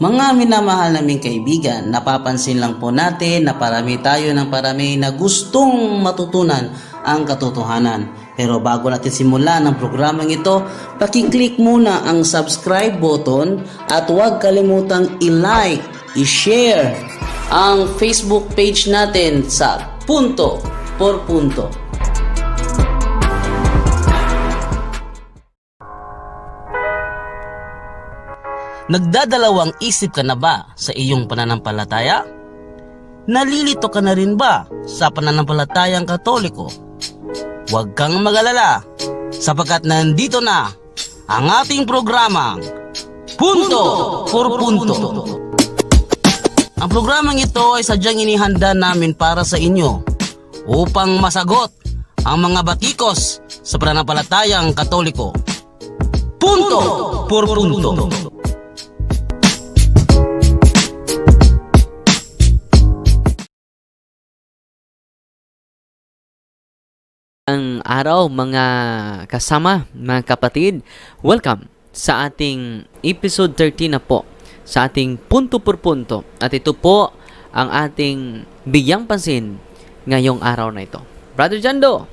Mga minamahal naming kaibigan, napapansin lang po natin na parami tayo ng parami na gustong matutunan ang katotohanan. Pero bago natin simulan ang programang ito, pakiclick muna ang subscribe button at huwag kalimutang i-like, i-share ang Facebook page natin sa Punto por Punto. Nagdadalawang isip ka na ba sa iyong pananampalataya? Nalilito ka na rin ba sa pananampalatayang Katoliko? Huwag kang mag-alala sapagkat nandito na ang ating programang Punto por Punto. Ang programang ito ay sadyang inihanda namin para sa inyo upang masagot ang mga batikos sa pananampalatayang Katoliko. Punto por Punto. Ang araw mga kasama, mga kapatid, welcome sa ating episode 13 na po sa ating Punto por Punto, at ito po ang ating bigyang pansin ngayong araw na ito. Brother Jando.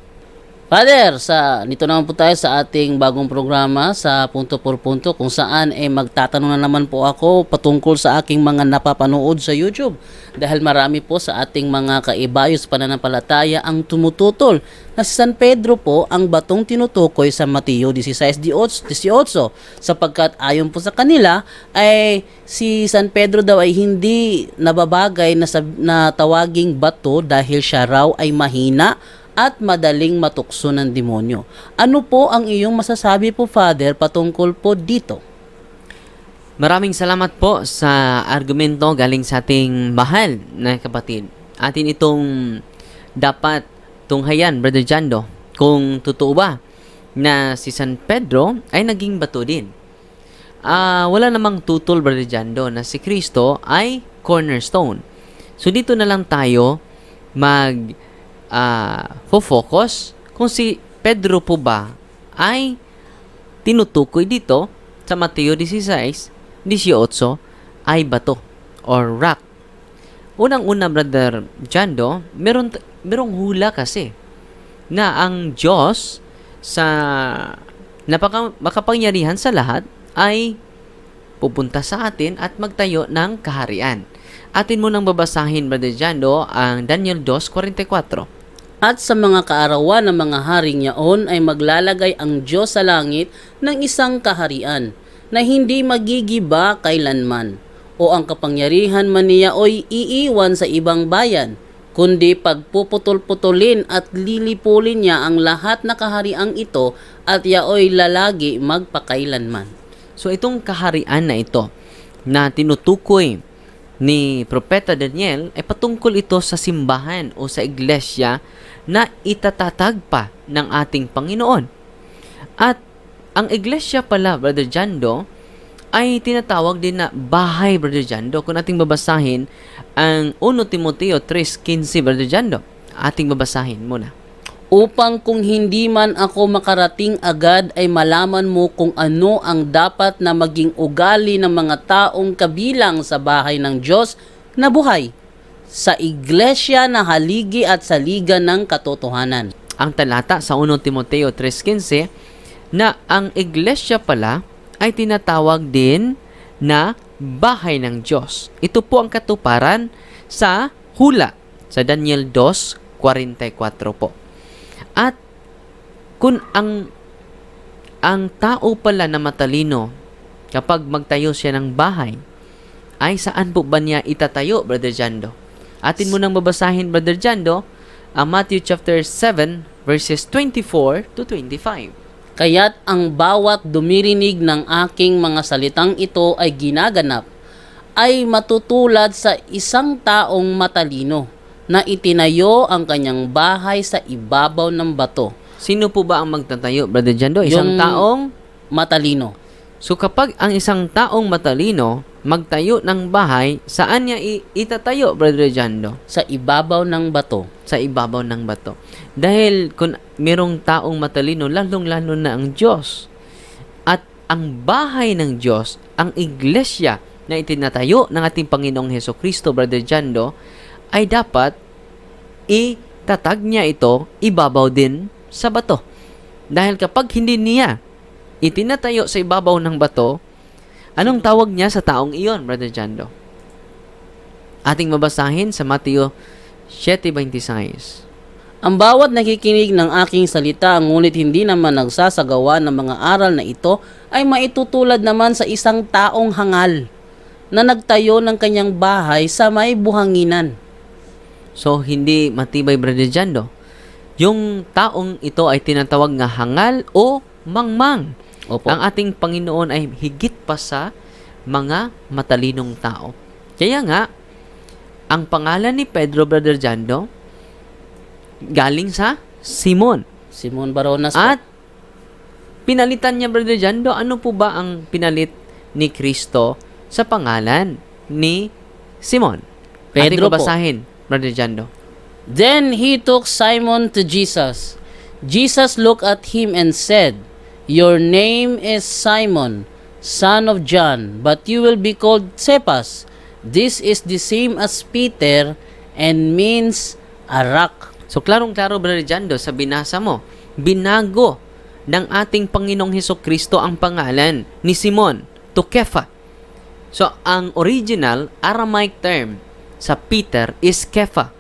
Father, nito naman po tayo sa ating bagong programa sa Punto por Punto, kung saan magtatanong na naman po ako patungkol sa aking mga napapanood sa YouTube. Dahil marami po sa ating mga kaibayos pananampalataya ang tumututol na si San Pedro po ang batong tinutukoy sa Mateo 16:18, sapagkat ayon po sa kanila ay si San Pedro daw ay hindi nababagay na tawaging bato dahil siya raw ay mahina at madaling matukso ng demonyo. Ano po ang iyong masasabi po, Father, patungkol po dito? Maraming salamat po sa argumento galing sa ating mahal na kapatid. Atin itong dapat tunghayan, Brother Jando, kung totoo ba na si San Pedro ay naging bato din. Wala namang tutol, Brother Jando, na si Kristo ay cornerstone. So dito na lang tayo focus kung si Pedro po ba ay tinutukoy dito sa Mateo 16:18 ay bato or rock. Unang-una, Brother Jando, merong hula kasi na ang Diyos sa makapangyarihan sa lahat ay pupunta sa atin at magtayo ng kaharian. Atin mo nang babasahin, Brother Jando, ang Daniel 2:44. At sa mga kaarawan ng mga haring yaon ay maglalagay ang Diyos sa langit ng isang kaharian na hindi magigiba kailanman, o ang kapangyarihan man niya oy iiwan sa ibang bayan, kundi pagpuputol-putulin at lilipulin niya ang lahat na kahariang ito at yaoy lalagi magpakailanman. So itong kaharian na ito na tinutukoy ni Propeta Daniel ay patungkol ito sa simbahan o sa iglesia na itatatag pa ng ating Panginoon. At ang iglesia pala, Brother Jando, ay tinatawag din na bahay, Brother Jando. Kung ating babasahin ang 1 Timoteo 3:15, Brother Jando, ating babasahin muna. Upang kung hindi man ako makarating agad ay malaman mo kung ano ang dapat na maging ugali ng mga taong kabilang sa bahay ng Diyos na buhay, sa iglesia na haligi at saliga ng katotohanan. Ang talata sa 1 Timoteo 3:15 na ang iglesia pala ay tinatawag din na bahay ng Diyos. Ito po ang katuparan sa hula sa Daniel 2:44 po. At kung ang tao pala na matalino, kapag magtayo siya ng bahay, ay saan po ba niya itatayo, Brother Jando? Atin mo nang babasahin, Brother Jando, ang Matthew chapter 7 verses 24 to 25. Kaya't ang bawat dumirinig ng aking mga salitang ito ay ginaganap, ay matutulad sa isang taong matalino na itinayo ang kanyang bahay sa ibabaw ng bato. Sino po ba ang magtatayo, Brother Jando? Isang Yung taong matalino. So kapag ang isang taong matalino magtayo ng bahay, saan niya itatayo, Brother Jando? Sa ibabaw ng bato. Sa ibabaw ng bato. Dahil kung merong taong matalino, lalong-lalo na ang Diyos. At ang bahay ng Diyos, ang iglesia na itinatayo ng ating Panginoong Hesukristo, Brother Jando, ay dapat itatag niya ito ibabaw din sa bato. Dahil kapag hindi niya itinatayo sa ibabaw ng bato, anong tawag niya sa taong iyon, Brother Jando? Ating mabasahin sa Mateo 7:26. Ang bawat nakikinig ng aking salita ngunit hindi naman nagsasagawa ng mga aral na ito ay maitutulad naman sa isang taong hangal na nagtayo ng kanyang bahay sa may buhanginan. So, hindi matibay, Brother Jando. Yung taong ito ay tinatawag nga hangal o mangmang. Opo. Ang ating Panginoon ay higit pa sa mga matalinong tao. Kaya nga, ang pangalan ni Pedro, Brother Jando, galing sa Simon. Simon Baronas po. At pinalitan niya, Brother Jando, ano po ba ang pinalit ni Kristo sa pangalan ni Simon? Ating Pedro po. babasahin, Brother Jando. Then he took Simon to Jesus. Jesus looked at him and said, "Your name is Simon, son of John, but you will be called Cephas." This is the same as Peter and means a rock. So, klarong-klaro, Brother Jando, sa binasa mo, binago ng ating Panginoong Hesukristo ang pangalan ni Simon to Kepha. So, ang original Aramaic term sa Peter is Kepha.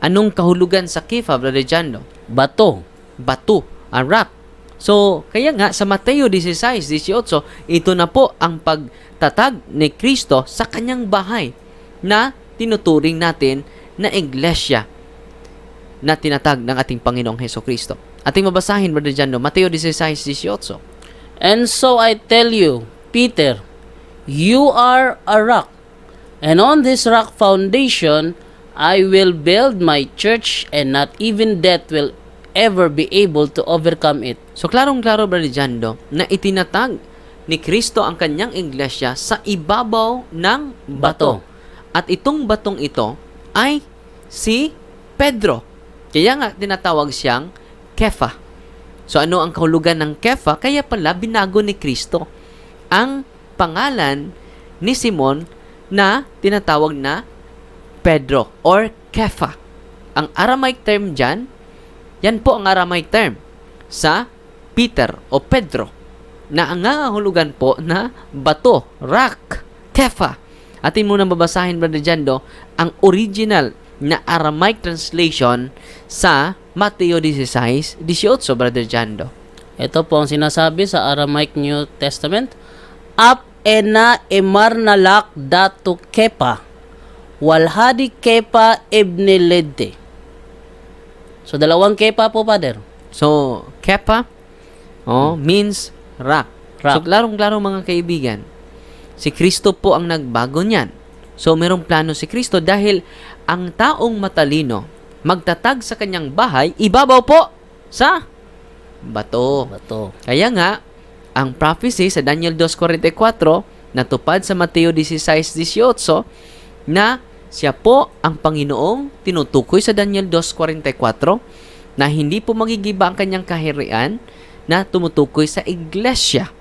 Anong kahulugan sa Kepha, Brother Jando? Bato. Bato, a rock. So, kaya nga, sa Mateo 16:18, ito na po ang pagtatag ni Kristo sa kanyang bahay na tinuturing natin na iglesia na tinatag ng ating Panginoong Hesukristo. Ating mabasahin, Brother Jando, Mateo 16:18. And so I tell you, Peter, you are a rock, and on this rock foundation I will build my church, and not even death will ever be able to overcome it. So, klarong-klaro, Brother Jando, na itinatag ni Kristo ang kanyang iglesia sa ibabaw ng bato. At itong batong ito ay si Pedro. Kaya nga, tinatawag siyang Kepha. So, ano ang kahulugan ng Kepha? Kaya pala, binago ni Kristo ang pangalan ni Simon na tinatawag na Pedro or Kepha. Ang Aramaic term dyan, yan po ang Aramaic term sa Peter o Pedro na ang nangahulugan po na bato, rock, Kepha. Atin muna babasahin, Brother Jando, ang original na Aramaic translation sa Mateo 16:18, Brother Jando. Ito po ang sinasabi sa Aramaic New Testament. Ap ena emarnalak datu kepa, walhadi kepa ibnilede. So, dalawang kepa po, Father. So, Kepha means rock. Rock. So, klarong-klaro mga kaibigan, si Kristo po ang nagbago niyan. So, merong plano si Kristo dahil ang taong matalino magtatag sa kanyang bahay, ibabaw po sa bato. Bato. Kaya nga, ang prophecy sa Daniel 2:44 natupad sa Mateo 16:18 na siya po ang Panginoong tinutukoy sa Daniel 2:44 na hindi po magigiba ang kanyang kaharian na tumutukoy sa iglesia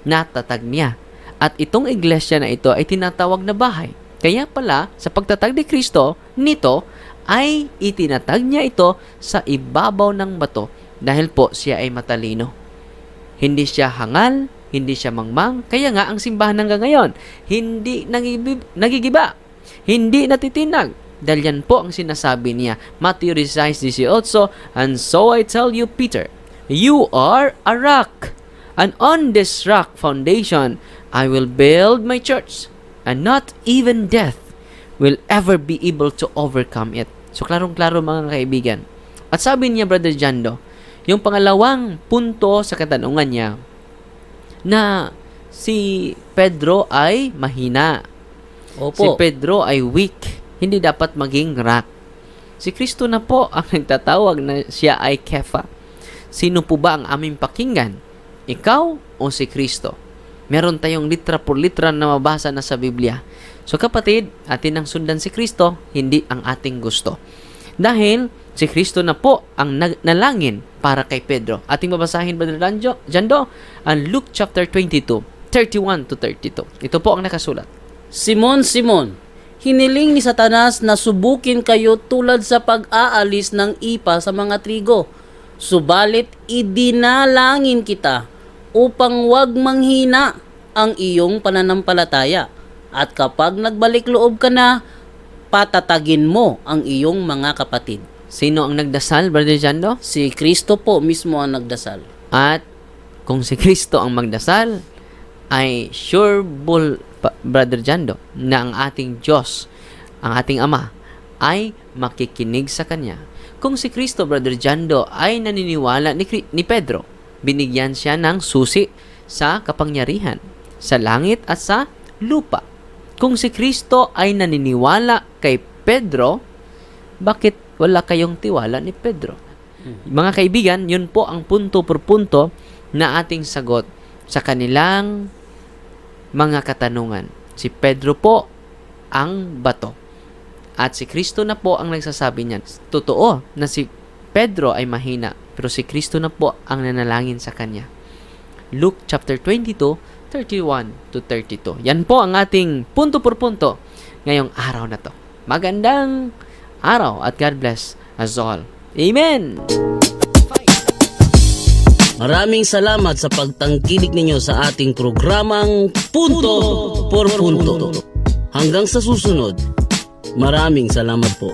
na tatag niya. At itong iglesia na ito ay tinatawag na bahay. Kaya pala, sa pagtatag ni Kristo, nito ay itinatag niya ito sa ibabaw ng bato dahil po siya ay matalino. Hindi siya hangal, hindi siya mangmang. Kaya nga, ang simbahan hanggang ngayon, hindi nagigiba, hindi natitinag. Dahil yan po ang sinasabi niya. Matthew 16:18, and so I tell you, Peter, you are a rock, and on this rock foundation, I will build my church, and not even death will ever be able to overcome it. So, klarong-klaro mga kaibigan. At sabi niya, Brother Jando, yung pangalawang punto sa katanungan niya, na si Pedro ay mahina. Opo. Si Pedro ay weak. Hindi dapat maging rock. Si Kristo na po ang nagtatawag na siya ay Kepha. Sino po ba ang aming pakinggan? Ikaw o si Kristo? Meron tayong litra por litra na mabasa na sa Biblia. So kapatid, atin ang sundan si Kristo, hindi ang ating gusto. Dahil si Kristo na po ang nalangin para kay Pedro. Ating babasahin, Brother Jando, ang Luke chapter 22, 31 to 32. Ito po ang nakasulat. Simon, Simon, hiniling ni Satanas na subukin kayo tulad sa pag-aalis ng ipa sa mga trigo. Subalit idinalangin kita upang wag manghina ang iyong pananampalataya. At kapag nagbalik loob ka na, patatagin mo ang iyong mga kapatid. Sino ang nagdasal, Brother Jando? Si Kristo po mismo ang nagdasal. At kung si Kristo ang magdasal, ay sure Brother Jando, na ang ating Diyos, ang ating Ama, ay makikinig sa Kanya. Kung si Kristo, Brother Jando, ay naniniwala ni Pedro, binigyan siya ng susi sa kapangyarihan, sa langit at sa lupa. Kung si Kristo ay naniniwala kay Pedro, bakit wala kayong tiwala ni Pedro? Mga kaibigan, yun po ang punto por punto na ating sagot sa kanilang mga katanungan. Si Pedro po ang bato. At si Kristo na po ang nagsasabi niyan. Totoo na si Pedro ay mahina, pero si Kristo na po ang nanalangin sa kanya. Luke chapter 22:31-32. Yan po ang ating punto por punto ngayong araw na to. Magandang araw at God bless us all. Amen! Maraming salamat sa pagtangkilik ninyo sa ating programang Punto por Punto. Hanggang sa susunod, maraming salamat po.